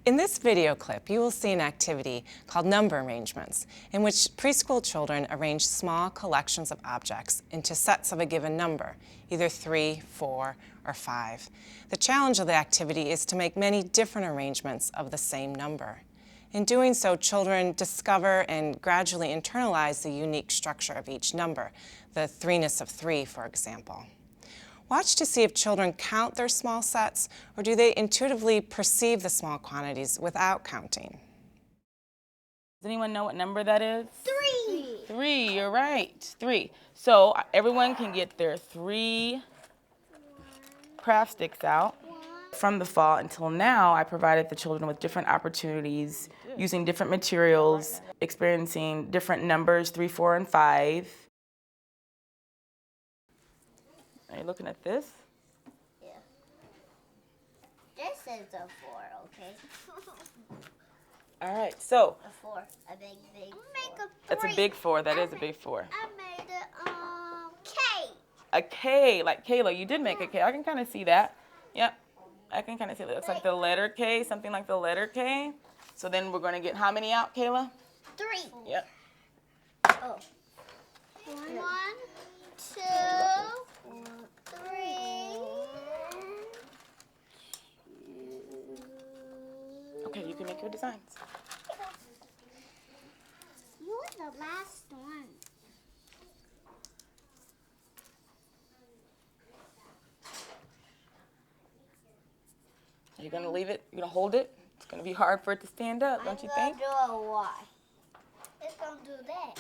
In this video clip, you will see an activity called number arrangements, in which preschool children arrange small collections of objects into sets of a given number, either 3, 4, or 5. The challenge of the activity is to make many different arrangements of the same number. In doing so, children discover and gradually internalize the unique structure of each number, the threeness of 3, for example. Watch to see if children count their small sets, or do they intuitively perceive the small quantities without counting. Does anyone know what number that is? 3. 3, you're right, 3. So everyone can get their 3 craft sticks out. From the fall until now, I provided the children with different opportunities, using different materials, experiencing different numbers, 3, 4, and 5. Are you looking at this? Yeah. This is a 4, okay? All right, so. A 4, a big. Make a 3. That's a big 4, that is a big 4. I made a K. A K, like Kayla, you did make a K. I can kind of see that. Yep, I can kind of see that. It looks like the letter K, something like the letter K. So then we're going to get how many out, Kayla? 3. Yep. Oh. 1, 2, 3. Okay, you can make your designs. You were the last one. Are you going to leave it? You're going to hold it? It's going to be hard for it to stand up, don't you think? I'm going to do a Y. It's going to do that.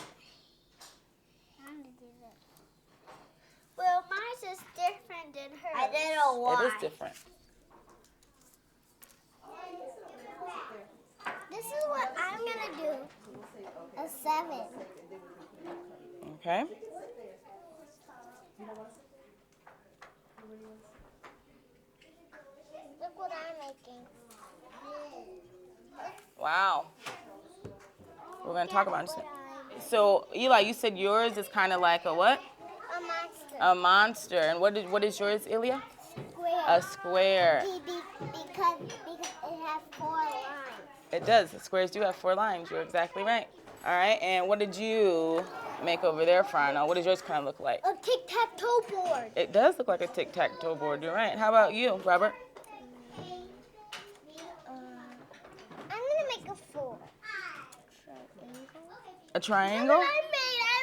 I'm going to do that. Well, mine is different than hers. I did a Y. It is different. This is what I'm going to do. A 7. Okay. Look what I'm making. Wow. We're going to talk about it. So, Eli, you said yours is kind of like a what? A monster. A monster. And what is yours, Ilya? Square. A square. Because it has 4 lines. It does. The squares do have 4 lines. You're exactly right. All right. And what did you make over there, Frano? What does yours kind of look like? A tic-tac-toe board. It does look like a tic-tac-toe board. You're right. How about you, Robert? I'm going to make a 4. A triangle? I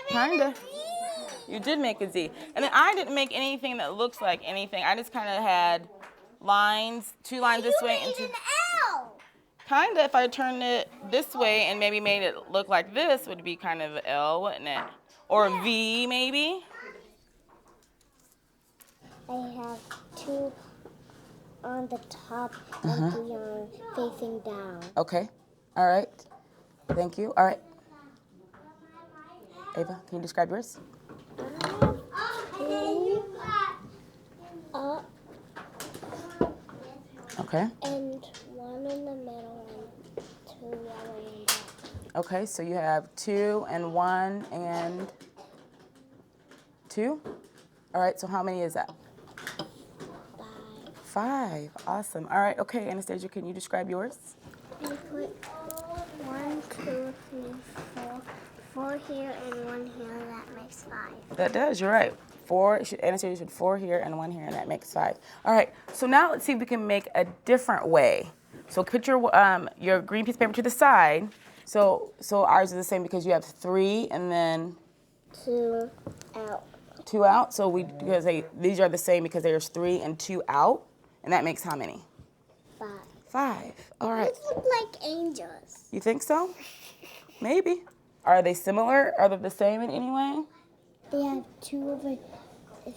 made Kinda. a Z. You did make a Z. And then I didn't make anything that looks like anything. I just kind of had lines, 2 lines this way and 2. An L. Kind of, if I turned it this way and maybe made it look like this, would be kind of an L, wouldn't it? Or a V, maybe? I have 2 on the top and 3 on facing down. Okay. All right. Thank you. All right. Ava, can you describe yours? 2 up Okay. and 1 in the middle and 2 yellow and black. Okay, so you have 2 and 1 and 2? All right, so how many is that? 5. Awesome. All right, okay, Anastasia, can you describe yours? I put 1, 2, 3, 4, 4 here and 1 here. That makes 5. That does, you're right. 4, Anastasia should 4 here and 1 here, and that makes 5. All right, so now let's see if we can make a different way. So put your green piece of paper to the side. So ours is the same because you have 3 and then 2 out. 2 out. So these are the same because there's 3 and 2 out, and that makes how many? 5. 5. All right. These look like angels. You think so? Maybe. Are they similar? Are they the same in any way? They have 2 over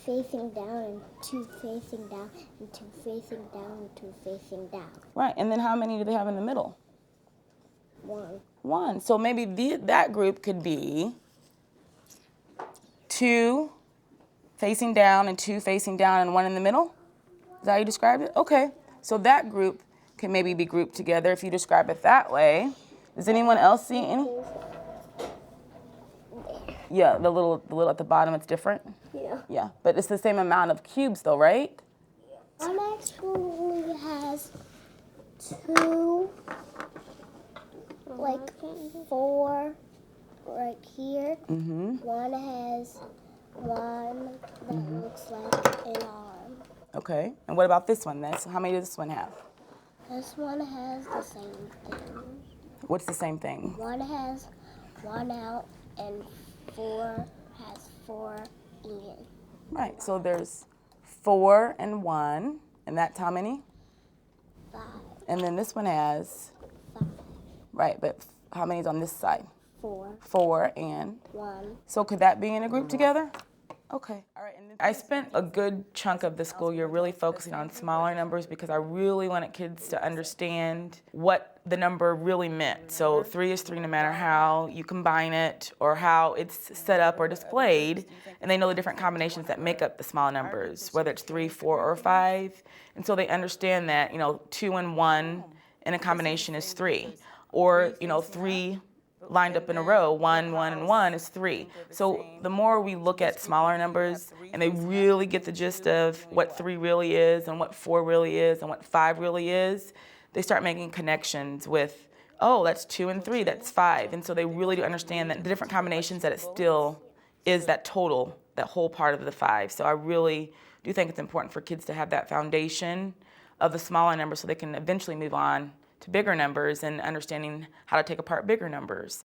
facing down and 2 facing down and 2 facing down and 2 facing down. Right. And then how many do they have in the middle? 1. 1. So maybe that group could be 2 facing down and 2 facing down and 1 in the middle? Is that how you described it? Okay. So that group can maybe be grouped together if you describe it that way. Does anyone else see any? Yeah, the little at the bottom, it's different? Yeah. Yeah, but it's the same amount of cubes though, right? One actually has 2, like 4 right here. One has one that looks like an arm. Okay. And what about this one? How many does this one have? This one has the same thing. What's the same thing? One has 1 out and 4 has 4 in. Right. So there's 4 and 1, and that's how many? 5. And then this one has 5. right, but how many's on this side? 4. 4 and 1. so could that be in a group together? Okay. All right. And I spent a good chunk of the school year really focusing on smaller numbers because I really wanted kids to understand what the number really meant. So 3 is 3 no matter how you combine it or how it's set up or displayed, and they know the different combinations that make up the small numbers, whether it's 3, 4, or 5. And so they understand that, 2 and 1 in a combination is 3, or 3 lined up in a row, 1, 1, and 1 is 3. So the more we look at smaller numbers and they really get the gist of what 3 really is and what 4 really is and what 5 really is, they start making connections with, oh, that's 2 and 3, that's 5. And so they really do understand that the different combinations that it still is that total, that whole part of the 5. So I really do think it's important for kids to have that foundation of the smaller numbers so they can eventually move on to bigger numbers and understanding how to take apart bigger numbers.